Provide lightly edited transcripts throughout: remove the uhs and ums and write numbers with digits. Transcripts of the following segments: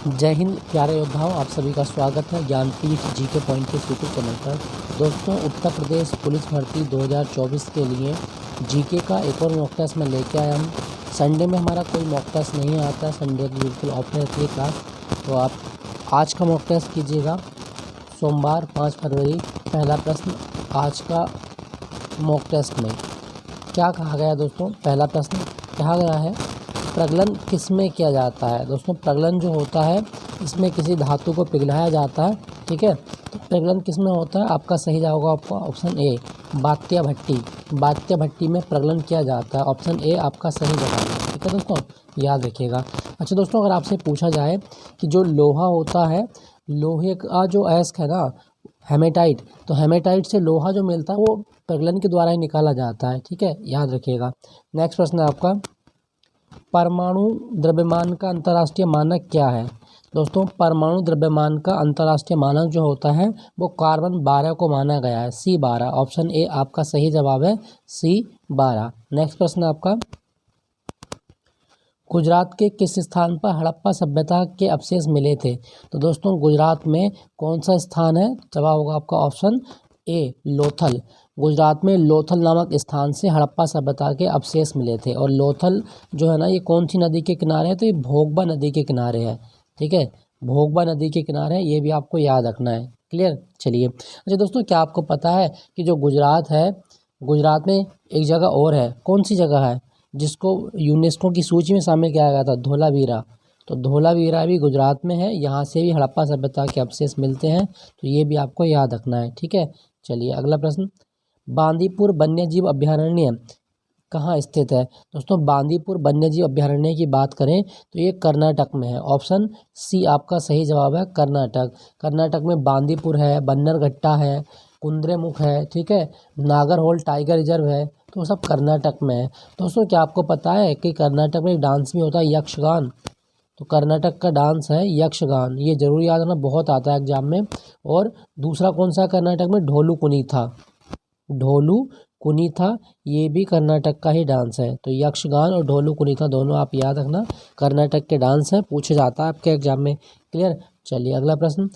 जय हिंद प्यारे योद्धाओं, आप सभी का स्वागत है ज्ञानपीठ जीके पॉइंट के यूट्यूब चैनल पर। दोस्तों, उत्तर प्रदेश पुलिस भर्ती 2024 के लिए जीके का एक और मॉक टेस्ट में लेके आया हूँ। संडे में हमारा कोई मॉक टेस्ट नहीं आता, संडे की बिल्कुल ऑफ रहती है क्लास। तो आप आज का मॉक टेस्ट कीजिएगा। सोमवार 5 फरवरी। पहला प्रश्न आज का मॉक टेस्ट में क्या कहा गया दोस्तों? पहला प्रश्न कहा गया है, प्रगलन किस में किया जाता है? दोस्तों, प्रगलन जो होता है इसमें किसी धातु को पिघलाया जाता है। ठीक है, तो प्रगलन किस में होता है? आपका सही जवाब होगा आपका ऑप्शन ए, बात्या भट्टी। बात्या भट्टी में प्रगलन किया जाता है। ऑप्शन ए आपका सही जवाब है। ठीक है दोस्तों, याद रखिएगा। अच्छा दोस्तों, अगर आपसे पूछा जाए कि जो लोहा होता है, लोहे का जो अयस्क है ना, हेमेटाइट, तो हेमेटाइट से लोहा जो मिलता है वो प्रगलन के द्वारा ही निकाला जाता है। ठीक है, याद रखिएगा। नेक्स्ट प्रश्न है आपका, परमाणु द्रव्यमान का अंतर्राष्ट्रीय मानक क्या है? दोस्तों, परमाणु द्रव्यमान का अंतर्राष्ट्रीय मानक जो होता है वो कार्बन 12 को माना गया है, C12। ऑप्शन ए आपका सही जवाब है, C12। नेक्स्ट प्रश्न आपका, गुजरात के किस स्थान पर हड़प्पा सभ्यता के अवशेष मिले थे? तो दोस्तों, गुजरात में कौन सा स्थान है? जवाब होगा आपका ऑप्शन ए, लोथल। गुजरात में लोथल नामक स्थान से हड़प्पा सभ्यता के अवशेष मिले थे। और लोथल जो है ना, ये कौन सी नदी के किनारे है? तो ये भोगबा नदी के किनारे है। ठीक है, भोगबा नदी के किनारे है, ये भी आपको याद रखना है। क्लियर? चलिए। अच्छा दोस्तों, क्या आपको पता है कि जो गुजरात है, गुजरात में एक जगह और है, कौन सी जगह है जिसको यूनेस्को की सूची में शामिल किया गया था? धोलावीरा। तो धोलावीरा भी गुजरात में है, यहाँ से भी हड़प्पा सभ्यता के अवशेष मिलते हैं। तो ये भी आपको याद रखना है। ठीक है, चलिए अगला प्रश्न, बांदीपुर वन्यजीव अभयारण्य कहाँ स्थित है? दोस्तों, बांदीपुर वन्यजीव अभयारण्य की बात करें तो ये कर्नाटक में है। ऑप्शन सी आपका सही जवाब है, कर्नाटक। कर्नाटक में बांदीपुर है, बन्नरघट्टा है, कुद्रेमुख है, ठीक है, नागरहोल टाइगर रिजर्व है, तो वो सब कर्नाटक में है। दोस्तों, क्या आपको पता है कि कर्नाटक में एक डांस भी होता है, यक्षगान? तो कर्नाटक का डांस है यक्षगान, ये जरूर याद रखना, बहुत आता है एग्जाम में। और दूसरा कौन सा कर्नाटक में? ढोलू कुनीथा। ढोलू कुनीथा ये भी कर्नाटक का ही डांस है। तो यक्षगान और ढोलू कुनीथा दोनों आप याद रखना, कर्नाटक के डांस हैं, पूछा जाता है आपके एग्जाम में। क्लियर? चलिए अगला प्रश्न,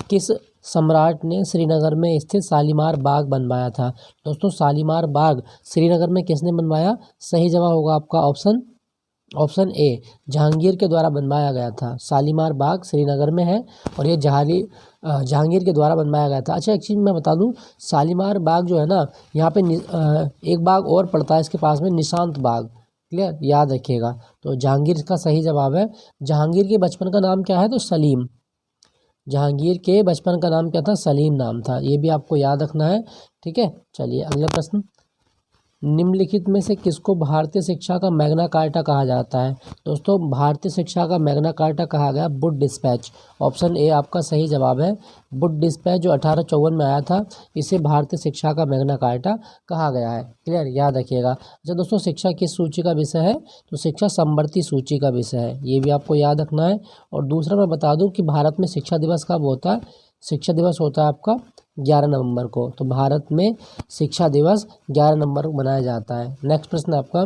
किस सम्राट ने श्रीनगर में स्थित शालीमार बाग बनवाया था? दोस्तों, शालीमार बाग श्रीनगर में किसने बनवाया? सही जवाब होगा आपका ऑप्शन ए, जहांगीर के द्वारा बनवाया गया था। शालीमार बाग श्रीनगर में है और ये जहांगीर के द्वारा बनवाया गया था। अच्छा, एक चीज़ मैं बता दूं, शालीमार बाग जो है ना, यहाँ पे एक बाग और पड़ता है इसके पास में, निशांत बाग। क्लियर? याद रखिएगा। तो जहांगीर का सही जवाब है। जहांगीर के बचपन का नाम क्या है? तो सलीम। जहांगीर के बचपन का नाम क्या था? सलीम नाम था। ये भी आपको याद रखना है। ठीक है, चलिए अगला प्रश्न, निम्नलिखित में से किसको भारतीय शिक्षा का मैग्ना कार्टा कहा जाता है? दोस्तों, भारतीय शिक्षा का मैग्ना कार्टा कहा गया वुड डिस्पैच। ऑप्शन ए आपका सही जवाब है, वुड डिस्पैच जो 1854 में आया था, इसे भारतीय शिक्षा का मैग्ना कार्टा कहा गया है। क्लियर? याद रखिएगा। अच्छा दोस्तों, शिक्षा किस सूची का विषय है? तो शिक्षा समवर्ती सूची का विषय है, ये भी आपको याद रखना है। और दूसरा मैं बता दूं कि भारत में शिक्षा दिवस कब होता है? शिक्षा दिवस होता है आपका 11 नवंबर को। तो भारत में शिक्षा दिवस 11 नवंबर को मनाया जाता है। नेक्स्ट प्रश्न आपका,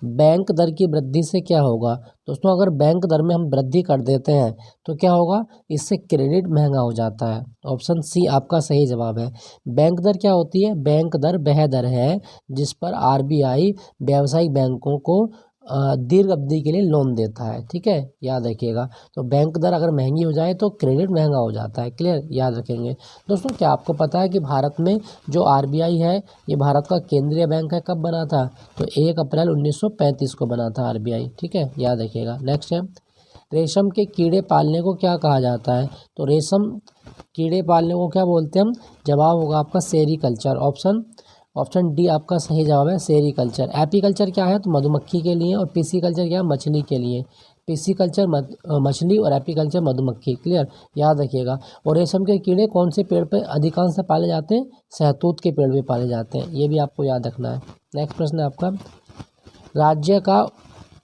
बैंक दर की वृद्धि से क्या होगा? दोस्तों, अगर बैंक दर में हम वृद्धि कर देते हैं तो क्या होगा? इससे क्रेडिट महंगा हो जाता है। ऑप्शन सी आपका सही जवाब है। बैंक दर क्या होती है? बैंक दर वह दर है जिस पर आरबीआई व्यावसायिक बैंकों को दीर्घ अवधि के लिए लोन देता है। ठीक है, याद रखिएगा। तो बैंक दर अगर महंगी हो जाए तो क्रेडिट महंगा हो जाता है। क्लियर? याद रखेंगे। दोस्तों, क्या आपको पता है कि भारत में जो आरबीआई है, ये भारत का केंद्रीय बैंक है, कब बना था? तो 1 अप्रैल 1935 को बना था आरबीआई। ठीक है, याद रखिएगा। नेक्स्ट है, रेशम के कीड़े पालने को क्या कहा जाता है? तो रेशम कीड़े पालने को क्या बोलते हैं हम? जवाब होगा आपका सेरीकल्चर। ऑप्शन डी आपका सही जवाब है, सेरीकल्चर। एपीकल्चर क्या है? तो मधुमक्खी के लिए। और पीसीकल्चर क्या है? मछली के लिए। पीसीकल्चर मछली और एपीकल्चर मधुमक्खी। क्लियर? याद रखिएगा। और रेशम के कीड़े कौन से पेड़ पे अधिकांश पाले जाते हैं? सहतूत के पेड़ पे पाले जाते हैं, ये भी आपको याद रखना है। नेक्स्ट प्रश्न है आपका, राज्य का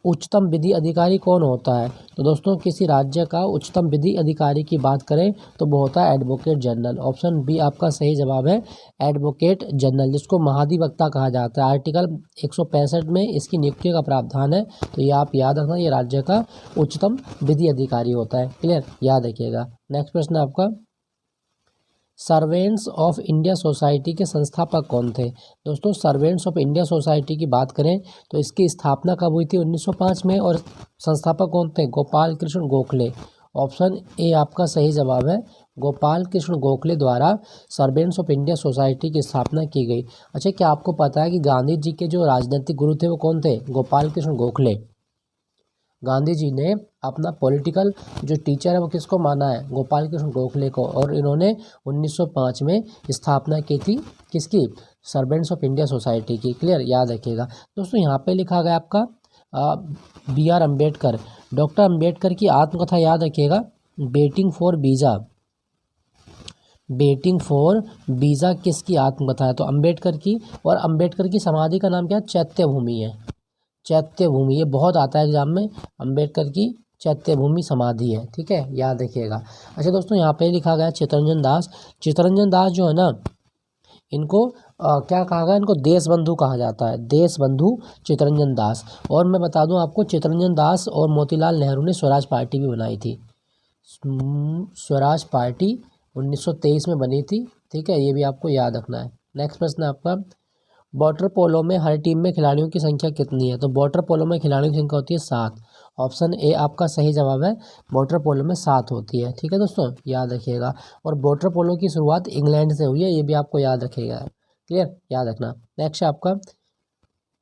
उच्चतम विधि अधिकारी कौन होता है? तो दोस्तों किसी राज्य का उच्चतम विधि अधिकारी की बात करें तो वो होता है एडवोकेट जनरल। ऑप्शन बी आपका सही जवाब है, एडवोकेट जनरल, जिसको महाधिवक्ता कहा जाता है। आर्टिकल 165 में इसकी नियुक्ति का प्रावधान है, तो ये आप याद रखना, ये राज्य का उच्चतम विधि अधिकारी होता है। क्लियर, याद रखिएगा। नेक्स्ट प्रश्न है आपका, सर्वेंट्स ऑफ इंडिया सोसाइटी के संस्थापक कौन थे? दोस्तों सर्वेंट्स ऑफ इंडिया सोसाइटी की बात करें तो इसकी स्थापना कब हुई थी? 1905 में। और संस्थापक कौन थे? गोपाल कृष्ण गोखले। ऑप्शन ए आपका सही जवाब है, गोपाल कृष्ण गोखले द्वारा सर्वेंट्स ऑफ इंडिया सोसाइटी की स्थापना की गई। अच्छा, क्या आपको पता है कि गांधी जी के जो राजनीतिक गुरु थे वो कौन थे? गोपाल कृष्ण गोखले। गांधी जी ने अपना पॉलिटिकल जो टीचर है वो किसको माना है? गोपाल कृष्ण गोखले को। और इन्होंने 1905 में स्थापना की थी किसकी? सर्वेंट्स ऑफ इंडिया सोसाइटी की। क्लियर, याद रखिएगा। दोस्तों यहाँ पे लिखा गया आपका B.R. अम्बेडकर, डॉक्टर अम्बेडकर की आत्मकथा याद रखिएगा, waiting for visa. Waiting for visa किसकी आत्मकथा है? तो अम्बेडकर की। और अम्बेडकर की समाधि का नाम क्या है? चैत्य भूमि है। चैत्य भूमि, ये बहुत आता है एग्जाम में, अम्बेडकर की चैत्य भूमि समाधि है। ठीक है, याद रखिएगा। अच्छा दोस्तों यहाँ पे लिखा गया चित्तरंजन दास। चित्तरंजन दास जो है ना, इनको क्या कहा गया? इनको देश बंधु कहा जाता है, देश बंधु चित्तरंजन दास। और मैं बता दूं आपको, चित्तरंजन दास और मोतीलाल नेहरू ने स्वराज पार्टी भी बनाई थी। स्वराज पार्टी 1923 में बनी थी। ठीक है, ये भी आपको याद रखना है। नेक्स्ट प्रश्न है आपका, वाटर पोलो में हर टीम में खिलाड़ियों की संख्या कितनी है? तो वाटर पोलो में खिलाड़ियों की संख्या होती है 7। ऑप्शन ए आपका सही जवाब है, वाटर पोलो में 7 होती है। ठीक है दोस्तों, याद रखिएगा। और वाटर पोलो की शुरुआत इंग्लैंड से हुई है, ये भी आपको याद रखिएगा। क्लियर, याद रखना। नेक्स्ट है आपका,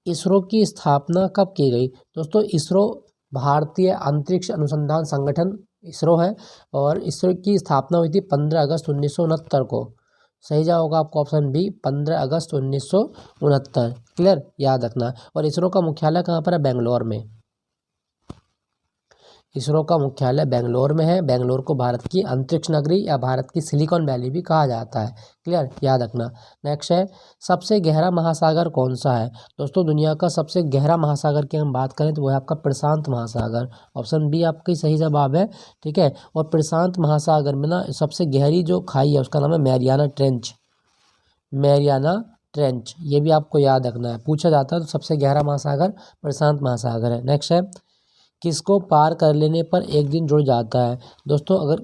इसरो की स्थापना कब की गई? दोस्तों इसरो भारतीय अंतरिक्ष अनुसंधान संगठन इसरो है, और इसरो की स्थापना हुई थी 15 अगस्त 1969 को। सही जवाब होगा आपका ऑप्शन बी, 15 अगस्त 1969। क्लियर, याद रखना। और इसरो का मुख्यालय कहाँ पर है? बेंगलोर में। इसरो का मुख्यालय बेंगलोर में है। बेंगलोर को भारत की अंतरिक्ष नगरी या भारत की सिलिकॉन वैली भी कहा जाता है। क्लियर, याद रखना। नेक्स्ट है, सबसे गहरा महासागर कौन सा है? दोस्तों दुनिया का सबसे गहरा महासागर की हम बात करें तो वो है आपका प्रशांत महासागर। ऑप्शन बी आपकी सही जवाब है। ठीक है, और प्रशांत महासागर में ना सबसे गहरी जो खाई है उसका नाम है मैरियाना ट्रेंच। मैरियाना ट्रेंच, ये भी आपको याद रखना है, पूछा जाता है। तो सबसे गहरा महासागर प्रशांत महासागर है। नेक्स्ट है, किसको पार कर लेने पर एक दिन जुड़ जाता है? दोस्तों अगर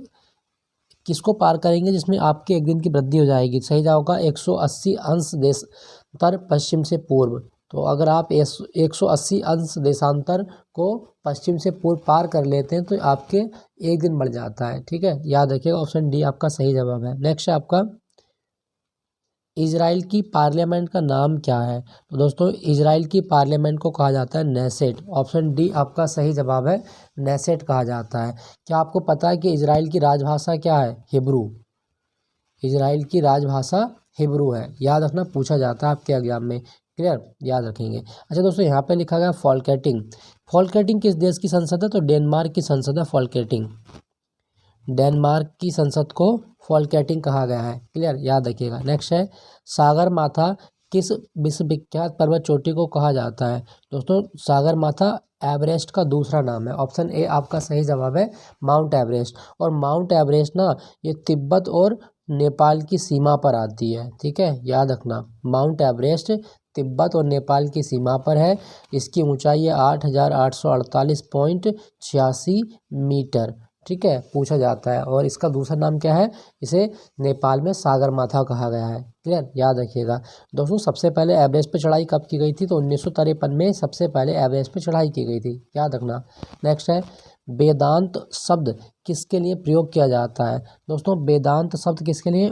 किसको पार करेंगे जिसमें आपके एक दिन की वृद्धि हो जाएगी? सही जवाब होगा 180 अंश देशांतर पश्चिम से पूर्व। तो अगर आप 180 अंश देशांतर को पश्चिम से पूर्व पार कर लेते हैं तो आपके एक दिन बढ़ जाता है। ठीक है, याद रखिएगा। ऑप्शन डी आपका सही जवाब है। नेक्स्ट है आपका, इजराइल की पार्लियामेंट का नाम क्या है? तो दोस्तों इजराइल की पार्लियामेंट को कहा जाता है नेसेट। ऑप्शन डी आपका सही जवाब है, नेसेट कहा जाता है। क्या आपको पता है कि इजराइल की राजभाषा क्या है? हिब्रू। इजराइल की राजभाषा हिब्रू है, याद रखना, पूछा जाता है आपके एग्जाम में। क्लियर, याद रखेंगे। अच्छा दोस्तों यहाँ पे लिखा गया फॉल्केटिंग। फॉल्केटिंग किस देश की संसद है? तो डेनमार्क की संसद है फॉल्केटिंग। डेनमार्क की संसद को फॉल्केटिंग कहा गया है। क्लियर, याद रखिएगा। नेक्स्ट है, सागर माथा किस विश्वविख्यात पर्वत चोटी को कहा जाता है? दोस्तों सागर माथा एवरेस्ट का दूसरा नाम है। ऑप्शन ए आपका सही जवाब है, माउंट एवरेस्ट। और माउंट एवरेस्ट ना ये तिब्बत और नेपाल की सीमा पर आती है। ठीक है, याद रखना, माउंट एवरेस्ट तिब्बत और नेपाल की सीमा पर है। इसकी ऊंचाई है 8,848.86 मीटर। ठीक है, पूछा जाता है। और इसका दूसरा नाम क्या है? इसे नेपाल में सागर माथा कहा गया है। क्लियर, याद रखिएगा। दोस्तों सबसे पहले एवरेस्ट पे चढ़ाई कब की गई थी? तो 1953 में सबसे पहले एवरेस्ट पे चढ़ाई की गई थी, याद रखना। नेक्स्ट है, वेदांत शब्द किसके लिए प्रयोग किया जाता है? दोस्तों वेदांत शब्द किसके लिए?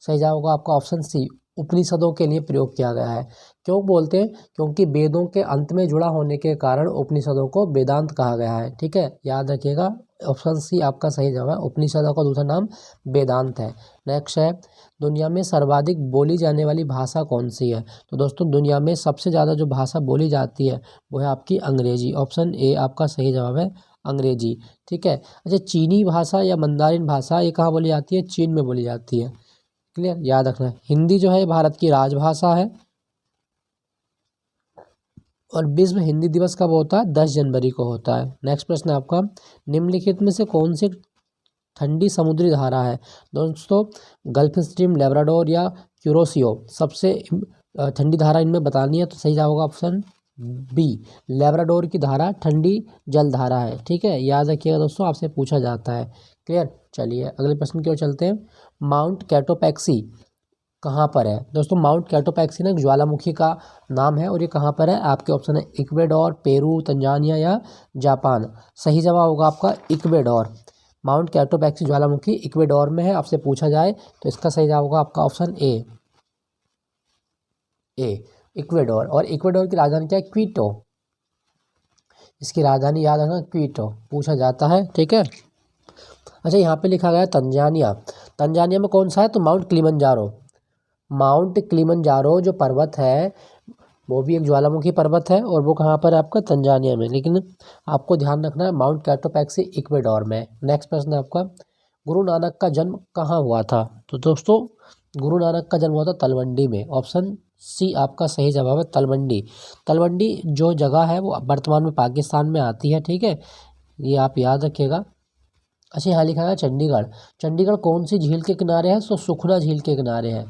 सही जवाब होगा आपका ऑप्शन सी, उपनिषदों के लिए प्रयोग किया गया है। क्यों बोलते हैं? क्योंकि वेदों के अंत में जुड़ा होने के कारण उपनिषदों को वेदांत कहा गया है। ठीक है, याद रखिएगा। ऑप्शन सी आपका सही जवाब है, उपनिषदों का दूसरा नाम वेदांत है। नेक्स्ट है, दुनिया में सर्वाधिक बोली जाने वाली भाषा कौन सी है? तो दोस्तों दुनिया में सबसे ज़्यादा जो भाषा बोली जाती है वो है आपकी अंग्रेजी। ऑप्शन ए आपका सही जवाब है, अंग्रेजी। ठीक है। अच्छा, चीनी भाषा या मंदारिन भाषा ये कहाँ बोली जाती है? चीन में बोली जाती है। क्लियर, याद रखना। हिंदी जो है भारत की राजभाषा है। और विश्व हिंदी दिवस कब होता है? 10 जनवरी को होता है। नेक्स्ट प्रश्न है आपका, निम्नलिखित में से कौन सी ठंडी समुद्री धारा है? दोस्तों गल्फ स्ट्रीम, लेब्राडोर या क्यूरोसियो सबसे ठंडी धारा इनमें बतानी है, तो सही जवाब होगा ऑप्शन बी, लेब्राडोर की धारा ठंडी जल धारा है। ठीक है, याद रखिएगा दोस्तों, आपसे पूछा जाता है। क्लियर। चलिए अगले प्रश्न की ओर चलते हैं। माउंट कैटोपैक्सी कहाँ पर है? दोस्तों माउंट कैटोपैक्सी ना एक ज्वालामुखी का नाम है, और ये कहाँ पर है? आपके ऑप्शन है इक्वेडोर, पेरू, तंजानिया या जापान। सही जवाब होगा आपका इक्वेडोर। माउंट कैटोपैक्सी ज्वालामुखी इक्वेडोर में है। आपसे पूछा जाए तो इसका सही जवाब होगा आपका ऑप्शन ए इक्वेडोर। और इक्वेडोर की राजधानी क्या है? क्वीटो। इसकी राजधानी याद रखना, क्वीटो, पूछा जाता है। ठीक है। अच्छा, यहाँ पे लिखा गया है तंजानिया। तंजानिया में कौन सा है? तो माउंट किलिमंजारो। माउंट किलिमंजारो जो पर्वत है वो भी एक ज्वालामुखी पर्वत है, और वो कहाँ पर है? आपका तंजानिया में। लेकिन आपको ध्यान रखना है माउंट कैटोपैक्सी इक्वेडोर में। नेक्स्ट प्रश्न है आपका, गुरु नानक का जन्म कहाँ हुआ था? तो दोस्तों गुरु नानक का जन्म हुआ था तलवंडी में। ऑप्शन सी आपका सही जवाब है, तलवंडी। तलवंडी जो जगह है वो वर्तमान में पाकिस्तान में आती है। ठीक है, ये आप याद रखिएगा। अच्छा, यहाँ लिखा है चंडीगढ़। चंडीगढ़ कौन सी झील के किनारे है? तो सुखना झील के किनारे है।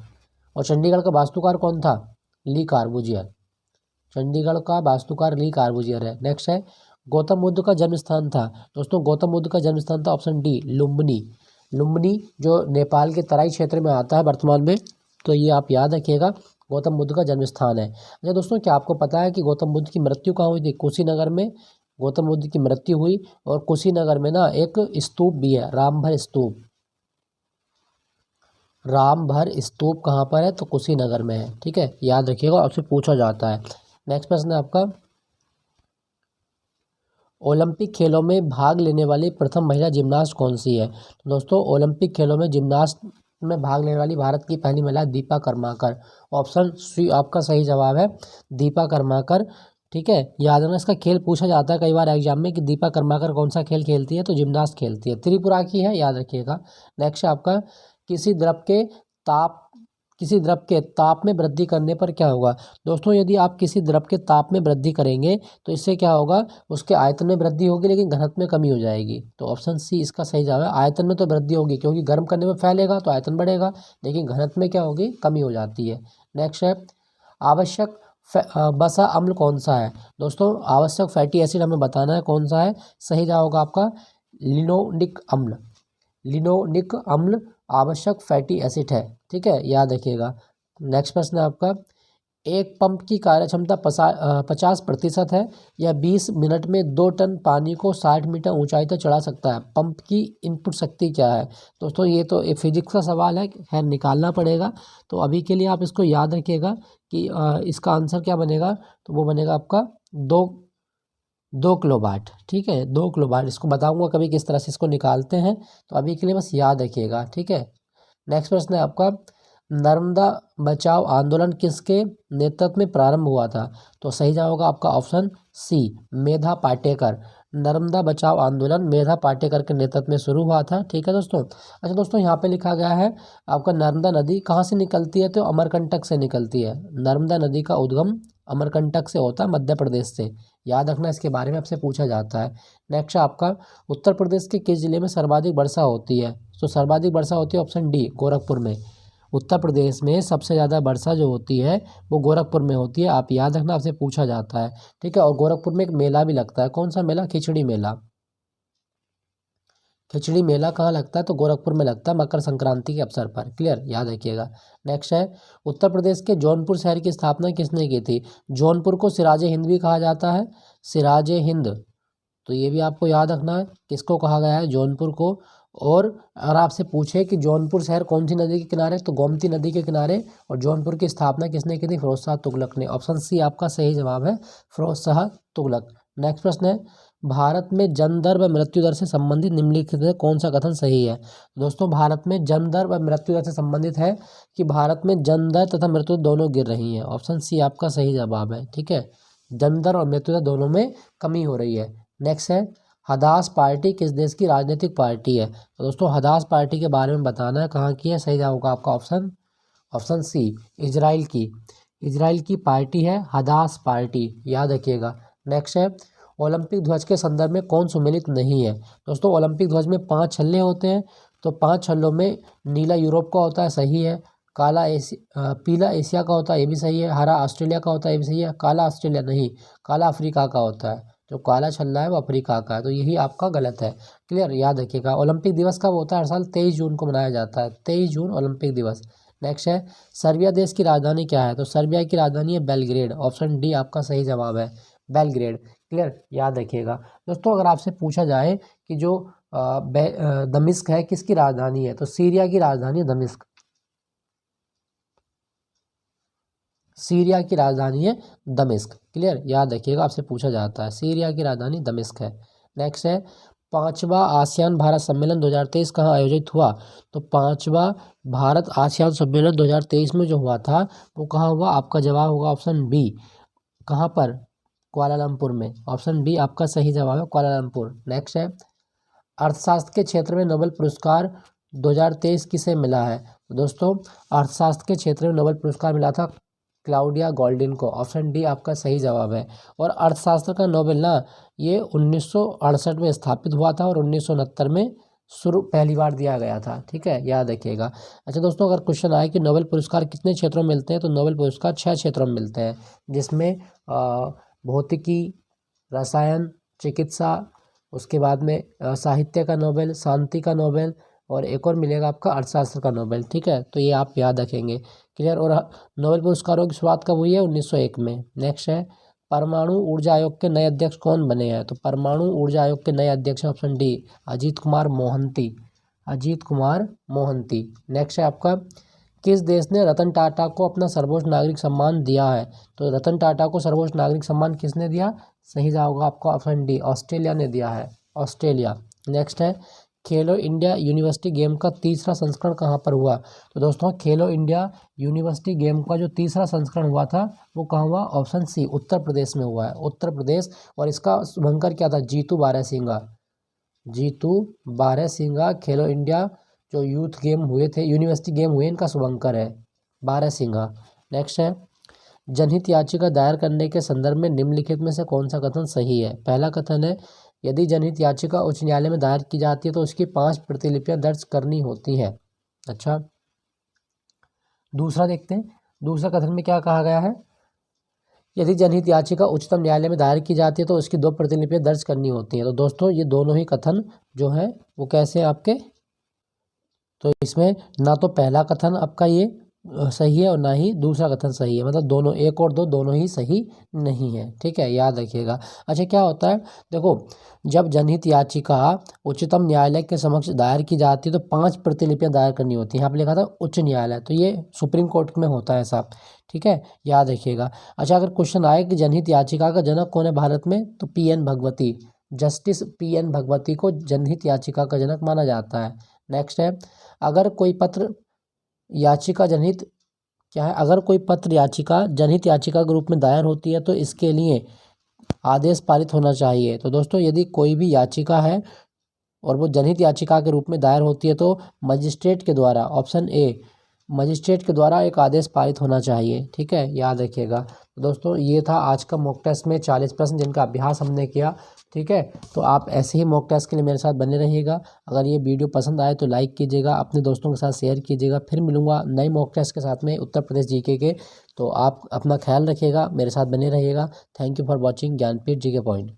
और चंडीगढ़ का वास्तुकार कौन था? ली कार्बूजियर। चंडीगढ़ का वास्तुकार ली कार्बूजियर है। नेक्स्ट है, गौतम बुद्ध का जन्म स्थान था। दोस्तों गौतम बुद्ध का जन्म स्थान था ऑप्शन डी, लुम्बिनी। लुम्बिनी जो नेपाल के तराई क्षेत्र में आता है वर्तमान में, तो ये आप याद रखिएगा, गौतम बुद्ध का जन्म स्थान है। अच्छा दोस्तों, क्या आपको पता है कि गौतम बुद्ध की मृत्यु कहाँ हुई थी? कुशीनगर में गौतम बुद्ध की मृत्यु हुई। और कुशीनगर में ना एक स्तूप भी है, रामभर स्तूप। रामभर स्तूप कहाँ पर है? तो कुशीनगर में है। ठीक है, याद रखिएगा, आपसे पूछा जाता है। नेक्स्ट प्रश्न है आपका, ओलंपिक खेलों में भाग लेने वाली प्रथम महिला जिम्नास्ट कौन सी है? तो दोस्तों ओलंपिक खेलों में जिम्नास्ट में भाग लेने वाली भारत की पहली महिला दीपा कर्माकर। ऑप्शन सी आपका सही जवाब है, दीपा कर्माकर। ठीक है, याद रखना, इसका खेल पूछा जाता है कई बार एग्जाम में कि दीपा कर्माकर कौन सा खेल खेलती है? तो जिम्नास्ट खेलती है, त्रिपुरा की है, याद रखिएगा। नेक्स्ट आपका, किसी द्रव के ताप किसी द्रव के ताप में वृद्धि करने पर क्या होगा? दोस्तों यदि आप किसी द्रव के ताप में वृद्धि करेंगे तो इससे क्या होगा? उसके आयतन में वृद्धि होगी, लेकिन घनत्व में कमी हो जाएगी। तो ऑप्शन सी इसका सही जवाब है। आयतन में तो वृद्धि होगी क्योंकि गर्म करने में फैलेगा तो आयतन बढ़ेगा, लेकिन घनत्व में क्या होगी? कमी हो जाती है। नेक्स्ट है, आवश्यक वसा अम्ल कौन सा है? दोस्तों आवश्यक फैटी एसिड हमें बताना है कौन सा है। सही जवाब होगा आपका लिनोलिक अम्ल। लिनोलिक अम्ल आवश्यक फैटी एसिड है। ठीक है, याद रखिएगा। नेक्स्ट प्रश्न है आपका, एक पंप की कार्यक्षमता 50% है, या 20 मिनट में 2 टन पानी को 60 मीटर ऊंचाई तक चढ़ा सकता है। पंप की इनपुट शक्ति क्या है? दोस्तों ये तो एक फिजिक्स का सवाल है, खैर निकालना पड़ेगा, तो अभी के लिए आप इसको याद रखिएगा कि इसका आंसर क्या बनेगा? तो वो बनेगा आपका 2 किलोवाट। ठीक है, 2 किलोवाट। इसको बताऊंगा कभी किस तरह से इसको निकालते हैं, तो अभी के लिए बस याद रखिएगा। ठीक है, नेक्स्ट प्रश्न है आपका, नर्मदा बचाओ आंदोलन किसके नेतृत्व में प्रारंभ हुआ था? तो सही जवाब होगा आपका ऑप्शन सी, मेधा पाटेकर। नर्मदा बचाओ आंदोलन मेधा पाटेकर के नेतृत्व में शुरू हुआ था। ठीक है दोस्तों। अच्छा दोस्तों, यहाँ पे लिखा गया है आपका, नर्मदा नदी कहाँ से निकलती है? तो अमरकंटक से निकलती है। नर्मदा नदी का उद्गम अमरकंटक से होता है, मध्य प्रदेश से। याद रखना, इसके बारे में आपसे पूछा जाता है। नेक्स्ट आपका, उत्तर प्रदेश के किस जिले में सर्वाधिक वर्षा होती है? तो सर्वाधिक वर्षा होती है ऑप्शन डी, गोरखपुर में। उत्तर प्रदेश में सबसे ज़्यादा वर्षा जो होती है वो गोरखपुर में होती है। आप याद रखना, आपसे पूछा जाता है। ठीक है, और गोरखपुर में एक मेला भी लगता है। कौन सा मेला? खिचड़ी मेला। खिचड़ी मेला कहाँ लगता है? तो गोरखपुर में लगता है, मकर संक्रांति के अवसर पर। क्लियर, याद रखिएगा। नेक्स्ट है, उत्तर प्रदेश के जौनपुर शहर की स्थापना किसने की थी? जौनपुर को सिराजे हिंद भी कहा जाता है, सिराजे हिंद। तो ये भी आपको याद रखना है, किसको कहा गया है? जौनपुर को। और अगर आपसे पूछे कि जौनपुर शहर कौन सी नदी के किनारे, तो गोमती नदी के किनारे। और जौनपुर की स्थापना किसने की थी? फिरोज शाह तुगलक ने। ऑप्शन सी आपका सही जवाब है, फिरोज शाह तुगलक। नेक्स्ट प्रश्न है, भारत में जन्म दर व मृत्यु दर से संबंधित निम्नलिखित में कौन सा कथन सही है? दोस्तों भारत में जन्म दर व मृत्यु दर से संबंधित है कि भारत में जन्म दर तथा मृत्यु दोनों गिर रही हैं। ऑप्शन सी आपका सही जवाब है। ठीक है, जन्म दर और मृत्यु दर दोनों में कमी हो रही है। नेक्स्ट है, हदास पार्टी किस देश की राजनीतिक पार्टी है? तो दोस्तों हदास पार्टी के बारे में बताना है, कहाँ की है? सही जवाब होगा आपका ऑप्शन सी, इजराइल की। इजराइल की पार्टी है हदास पार्टी, याद रखिएगा। नेक्स्ट है ओलंपिक ध्वज के संदर्भ में कौन सुमेलित नहीं है। दोस्तों ओलंपिक ध्वज में 5 छल्ले होते हैं, तो 5 छल्लों में नीला यूरोप का होता है, सही है। पीला एशिया का होता है, ये भी सही है। हरा ऑस्ट्रेलिया का होता है, ये भी सही है। काला ऑस्ट्रेलिया नहीं, काला अफ्रीका का होता है। जो काला छल्ला है वो अफ्रीका का है, तो यही आपका गलत है। क्लियर, याद रखिएगा। ओलंपिक दिवस कब होता है? हर साल 23 जून को मनाया जाता है, 23 जून ओलंपिक दिवस। नेक्स्ट है सर्बिया देश की राजधानी क्या है? तो सर्बिया की राजधानी है बेलग्रेड, ऑप्शन डी आपका सही जवाब है, बेलग्रेड। क्लियर, याद रखिएगा। दोस्तों अगर आपसे पूछा जाए कि जो दमिश्क है किसकी राजधानी है, तो सीरिया की राजधानी है दमिश्क, सीरिया की राजधानी है दमिश्क। क्लियर, याद रखिएगा, आपसे पूछा जाता है, सीरिया की राजधानी दमिश्क है। नेक्स्ट है 5वां आसियान भारत सम्मेलन 2023 कहाँ आयोजित हुआ? तो 5वां भारत आसियान सम्मेलन 2023 में जो हुआ था वो कहाँ हुआ? आपका जवाब होगा ऑप्शन बी, कहाँ पर? कुआलालंपुर में, ऑप्शन बी आपका सही जवाब है, कुआलालंपुर। नेक्स्ट है अर्थशास्त्र के क्षेत्र में नोबेल पुरस्कार 2023 किसे मिला है? तो दोस्तों अर्थशास्त्र के क्षेत्र में नोबेल पुरस्कार मिला था क्लाउडिया गोल्डिन को, ऑप्शन डी आपका सही जवाब है। और अर्थशास्त्र का नोबेल ना ये 1968 में स्थापित हुआ था और 1969 में शुरू पहली बार दिया गया था। ठीक है, याद रखिएगा। अच्छा दोस्तों अगर क्वेश्चन आए कि नोबेल पुरस्कार कितने क्षेत्रों में मिलते हैं, तो नोबेल पुरस्कार 6 क्षेत्रों में मिलते हैं, जिसमें भौतिकी, रसायन, चिकित्सा, उसके बाद में साहित्य का नोबेल, शांति का नोबेल, और एक और मिलेगा आपका अर्थशास्त्र का नोबेल। ठीक है, तो ये आप याद रखेंगे। क्लियर। और नोबेल पुरस्कारों की शुरुआत कब हुई है? 1901 में। नेक्स्ट है परमाणु ऊर्जा आयोग के नए अध्यक्ष कौन बने हैं? तो परमाणु ऊर्जा आयोग के नए अध्यक्ष option D Ajit Kumar Mohanty, Ajit Kumar Mohanty. Next है आपका किस देश ने रतन टाटा को अपना सर्वोच्च नागरिक सम्मान दिया है? तो रतन टाटा को सर्वोच्च नागरिक सम्मान किसने दिया? सही जवाब होगा आपका ऑप्शन डी, ऑस्ट्रेलिया ने दिया है, ऑस्ट्रेलिया। नेक्स्ट है खेलो इंडिया यूनिवर्सिटी गेम का तीसरा संस्करण कहाँ पर हुआ? तो दोस्तों खेलो इंडिया यूनिवर्सिटी गेम का जो तीसरा संस्करण हुआ था वो कहाँ हुआ? ऑप्शन सी उत्तर प्रदेश में हुआ है, उत्तर प्रदेश। और इसका शुभंकर क्या था? जीतू बारहसिंगा, जीतू बारहसिंगा खेलो इंडिया जो यूथ गेम हुए थे, यूनिवर्सिटी गेम हुए, इनका शुभंकर है बारहसिंगा। नेक्स्ट है जनहित याचिका दायर करने के संदर्भ में निम्नलिखित में से कौन सा कथन सही है? पहला कथन है यदि जनहित याचिका उच्च न्यायालय में दायर की जाती है तो उसकी 5 प्रतिलिपियां दर्ज करनी होती हैं। अच्छा, दूसरा देखते हैं, दूसरा कथन में क्या कहा गया है? यदि जनहित याचिका उच्चतम न्यायालय में दायर की जाती है तो उसकी 2 प्रतिलिपियां दर्ज करनी होती हैं। तो दोस्तों ये दोनों ही कथन जो है वो कैसे हैं आपके? तो इसमें ना तो पहला कथन आपका ये सही है और ना ही दूसरा कथन सही है, मतलब दोनों, एक और दो दोनों ही सही नहीं है। ठीक है, याद रखिएगा। अच्छा क्या होता है, देखो जब जनहित याचिका उच्चतम न्यायालय के समक्ष दायर की जाती है तो 5 प्रतिलिपियां दायर करनी होती हैं। यहाँ पे लिखा था उच्च न्यायालय, तो ये सुप्रीम कोर्ट में होता है साहब। ठीक है, याद रखिएगा। अच्छा अगर क्वेश्चन आए कि जनहित याचिका का जनक कौन है भारत में, तो PN Bhagwati, justice PN Bhagwati को जनहित याचिका का जनक माना जाता है। नेक्स्ट है अगर कोई पत्र याचिका जनहित क्या है, अगर कोई पत्र याचिका जनहित याचिका के रूप में दायर होती है तो इसके लिए आदेश पारित होना चाहिए। तो दोस्तों यदि कोई भी याचिका है और वो जनहित याचिका के रूप में दायर होती है तो मजिस्ट्रेट के द्वारा, ऑप्शन ए, मजिस्ट्रेट के द्वारा एक आदेश पारित होना चाहिए। ठीक है, याद रखिएगा। तो दोस्तों ये था आज का मॉक टेस्ट में 40 प्रश्न जिनका अभ्यास हमने किया। ठीक है, तो आप ऐसे ही मॉक टेस्ट के लिए मेरे साथ बने रहिएगा। अगर ये वीडियो पसंद आए तो लाइक कीजिएगा, अपने दोस्तों के साथ शेयर कीजिएगा। फिर मिलूंगा नए मॉक टेस्ट के साथ में उत्तर प्रदेश GK के। तो आप अपना ख्याल रखिएगा, मेरे साथ बने रहिएगा। Thank you for watching Jnanpith GK point.